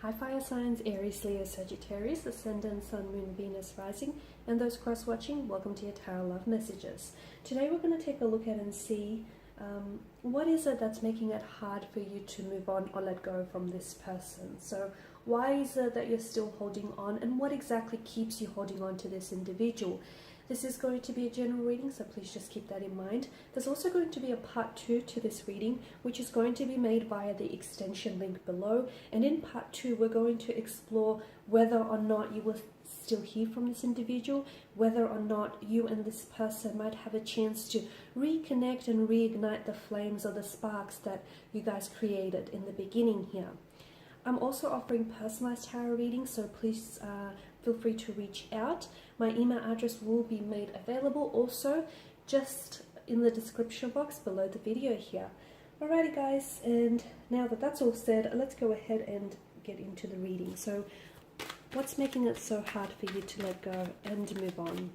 Hi fire signs, Aries, Leo, Sagittarius, Ascendant, Sun, Moon, Venus, Rising, and those cross-watching, welcome to your Tarot Love Messages. Today we're going to take a look at and see what is it that's making it hard for you to move on or let go from this person. So why is it that you're still holding on, and what exactly keeps you holding on to this individual? This is going to be a general reading, so please just keep that in mind. There's also going to be a part 2 to this reading, which is going to be made via the extension link below. And in part 2, we're going to explore whether or not you will still hear from this individual, whether or not you and this person might have a chance to reconnect and reignite the flames or the sparks that you guys created in the beginning here. I'm also offering personalized tarot readings, so please feel free to reach out. My email address will be made available also just in the description box below the video here. Alrighty guys, and now that that's all said, let's go ahead and get into the reading. So what's making it so hard for you to let go and move on?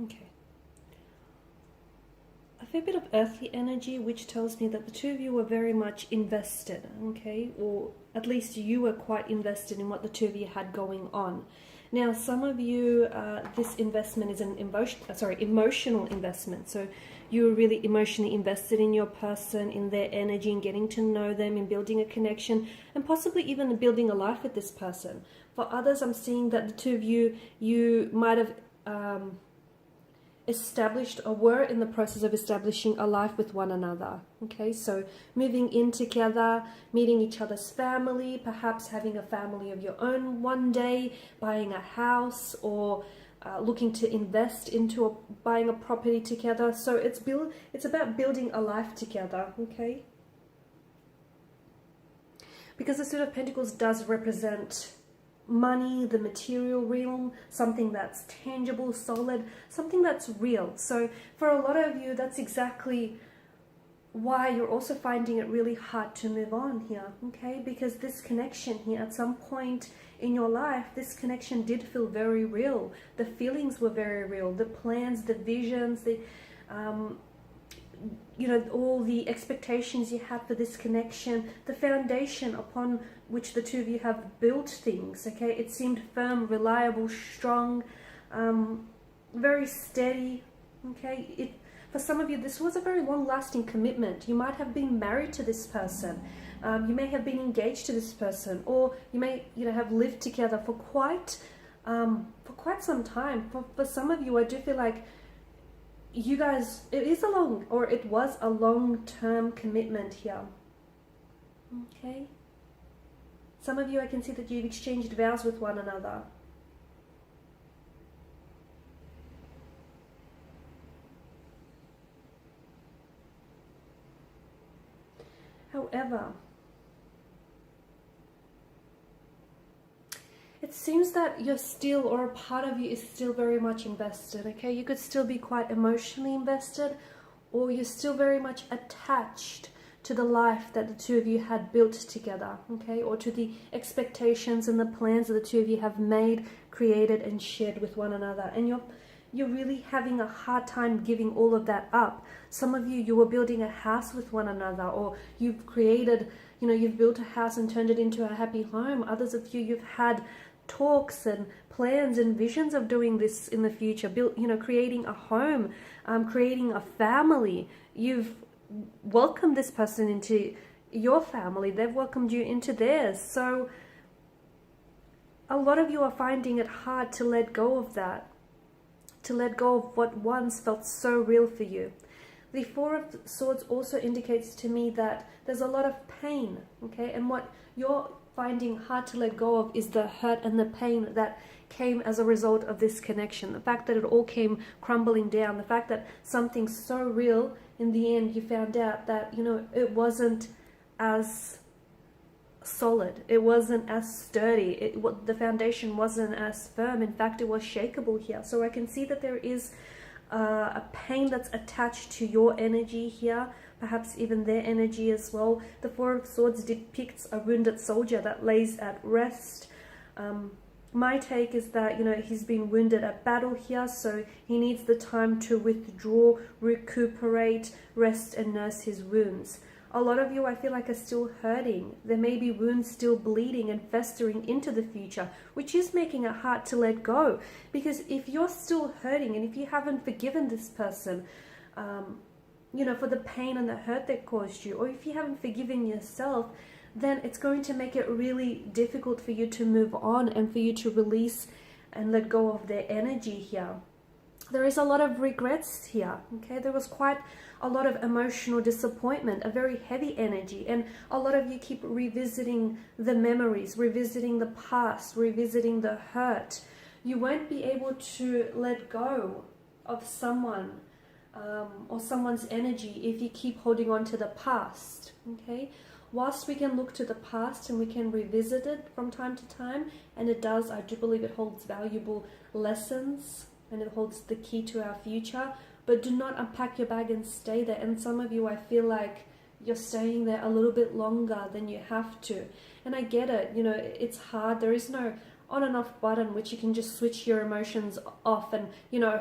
Okay. A fair bit of earthly energy, which tells me that the two of you were very much invested, okay? Or at least you were quite invested in what the two of you had going on. Now, some of you, this investment is an emotional investment. So you're really emotionally invested in your person, in their energy, in getting to know them, in building a connection, and possibly even building a life with this person. For others, I'm seeing that the two of you might have established or were in the process of establishing a life with one another. Okay, so moving in together, meeting each other's family, perhaps having a family of your own one day, buying a house, or looking to invest into buying a property together. So it's about building a life together. Okay, because the Suit of Pentacles does represent money, the material realm, something that's tangible, solid, something that's real. So for a lot of you, that's exactly why you're also finding it really hard to move on here, okay? Because this connection here, at some point in your life, this connection did feel very real. The feelings were very real. The plans, the visions, the you know, all the expectations you had for this connection, the foundation upon which the two of you have built things, okay? It seemed firm, reliable, strong, very steady, okay? For some of you, this was a very long-lasting commitment. You might have been married to this person. You may have been engaged to this person, or you may, you know, have lived together for quite some time. For some of you, I do feel like you guys, it was a long-term commitment here. Okay. Some of you, I can see that you've exchanged vows with one another. However, it seems that you're still, or a part of you is still very much invested, okay? You could still be quite emotionally invested, or you're still very much attached to the life that the two of you had built together, okay, or to the expectations and the plans that the two of you have made, created, and shared with one another. And you're really having a hard time giving all of that up. Some of you were building a house with one another, or you've created, you've built a house and turned it into a happy home. Others of you, you've had talks and plans and visions of doing this in the future, creating a home, creating a family. You've welcomed this person into your family. They've welcomed you into theirs. So a lot of you are finding it hard to let go of that, to let go of what once felt so real for you. The Four of Swords also indicates to me that there's a lot of pain, okay? And what you're finding hard to let go of is the hurt and the pain that came as a result of this connection. The fact that it all came crumbling down, the fact that something so real, in the end you found out that, it wasn't as solid, it wasn't as sturdy, the foundation wasn't as firm. In fact, it was shakeable here. So I can see that there is a pain that's attached to your energy here, perhaps even their energy as well. The Four of Swords depicts a wounded soldier that lays at rest. My take is that, he's been wounded at battle here, so he needs the time to withdraw, recuperate, rest, and nurse his wounds. A lot of you, I feel like, are still hurting. There may be wounds still bleeding and festering into the future, which is making it hard to let go. Because if you're still hurting and if you haven't forgiven this person, for the pain and the hurt that caused you, or if you haven't forgiven yourself, then it's going to make it really difficult for you to move on and for you to release and let go of their energy here. There is a lot of regrets here, okay? There was quite a lot of emotional disappointment, a very heavy energy, and a lot of you keep revisiting the memories, revisiting the past, revisiting the hurt. You won't be able to let go of someone or someone's energy if you keep holding on to the past, okay? Whilst we can look to the past and we can revisit it from time to time, and it does, I do believe it holds valuable lessons and it holds the key to our future, but do not unpack your bag and stay there. And some of you, I feel like you're staying there a little bit longer than you have to. And I get it, it's hard. There is no on and off button which you can just switch your emotions off and,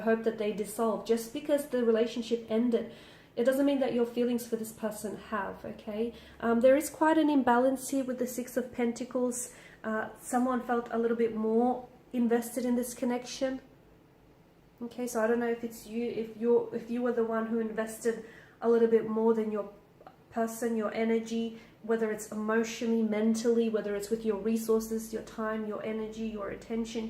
hope that they dissolve. Just because the relationship ended, it doesn't mean that your feelings for this person have, okay? There is quite an imbalance here with the Six of Pentacles. Someone felt a little bit more invested in this connection. Okay, so I don't know if it's you, if you were the one who invested a little bit more than your person, your energy, whether it's emotionally, mentally, whether it's with your resources, your time, your energy, your attention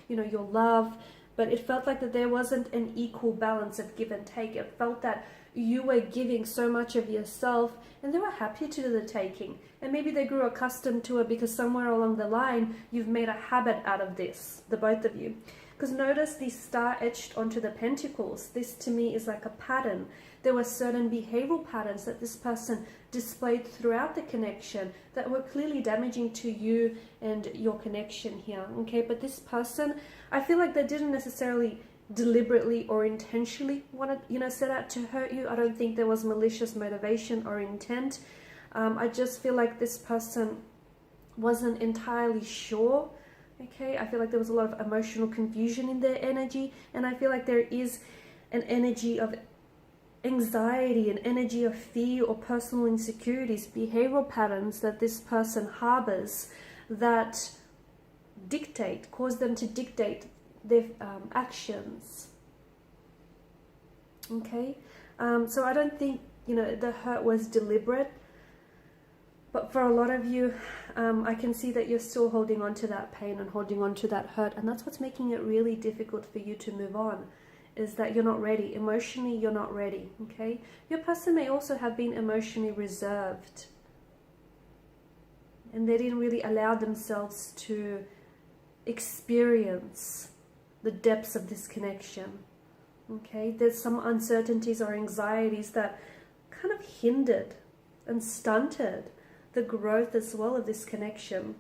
here, your love. But it felt like that there wasn't an equal balance of give and take. It felt that you were giving so much of yourself and they were happy to do the taking. And maybe they grew accustomed to it because somewhere along the line, you've made a habit out of this, the both of you. Because notice the star etched onto the pentacles. This to me is like a pattern. There were certain behavioral patterns that this person displayed throughout the connection that were clearly damaging to you and your connection here. Okay, but this person, I feel like they didn't necessarily deliberately or intentionally want to, set out to hurt you. I don't think there was malicious motivation or intent. I just feel like this person wasn't entirely sure. Okay, I feel like there was a lot of emotional confusion in their energy, and I feel like there is an energy of anxiety, an energy of fear or personal insecurities, behavioral patterns that this person harbors that cause them to dictate their actions. Okay, so I don't think, the hurt was deliberate. But for a lot of you, I can see that you're still holding on to that pain and holding on to that hurt. And that's what's making it really difficult for you to move on, is that you're not ready. Emotionally, you're not ready, okay? Your person may also have been emotionally reserved. And they didn't really allow themselves to experience the depths of this connection, okay? There's some uncertainties or anxieties that kind of hindered and stunted the growth as well of this connection.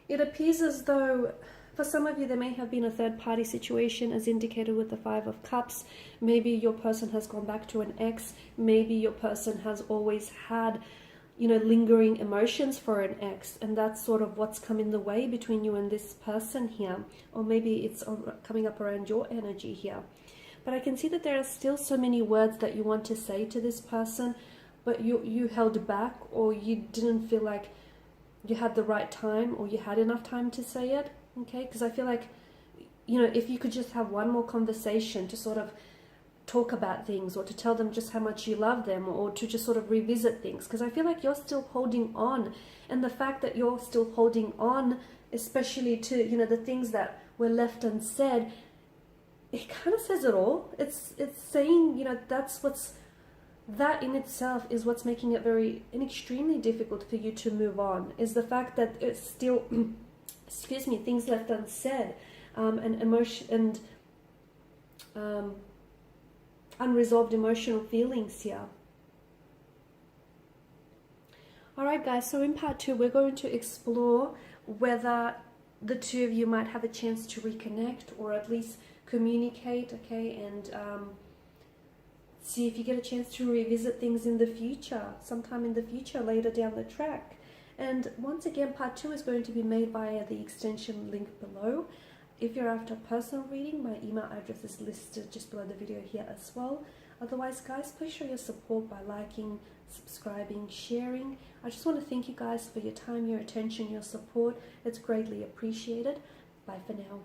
It appears as though For some of you, there may have been a third-party situation, as indicated with the Five of Cups. Maybe your person has gone back to an ex. Maybe your person has always had, lingering emotions for an ex, and that's sort of what's come in the way between you and this person here. Or maybe it's coming up around your energy here. But I can see that there are still so many words that you want to say to this person, but you held back, or you didn't feel like you had the right time, or you had enough time to say it. Okay, because I feel like, if you could just have one more conversation to sort of talk about things, or to tell them just how much you love them, or to just sort of revisit things, because I feel like you're still holding on. And the fact that you're still holding on, especially to, the things that were left unsaid, it kind of says it all. It's saying, that in itself is what's making it very and extremely difficult for you to move on, is the fact that it's still excuse me, things left unsaid, and emotion and unresolved emotional feelings here. Alright guys, so in part 2 we're going to explore whether the two of you might have a chance to reconnect, or at least communicate, okay, and see if you get a chance to revisit things in the future, sometime in the future, later down the track. And once again, part 2 is going to be made via the extension link below. If you're after a personal reading, my email address is listed just below the video here as well. Otherwise, guys, please show your support by liking, subscribing, sharing. I just want to thank you guys for your time, your attention, your support. It's greatly appreciated. Bye for now.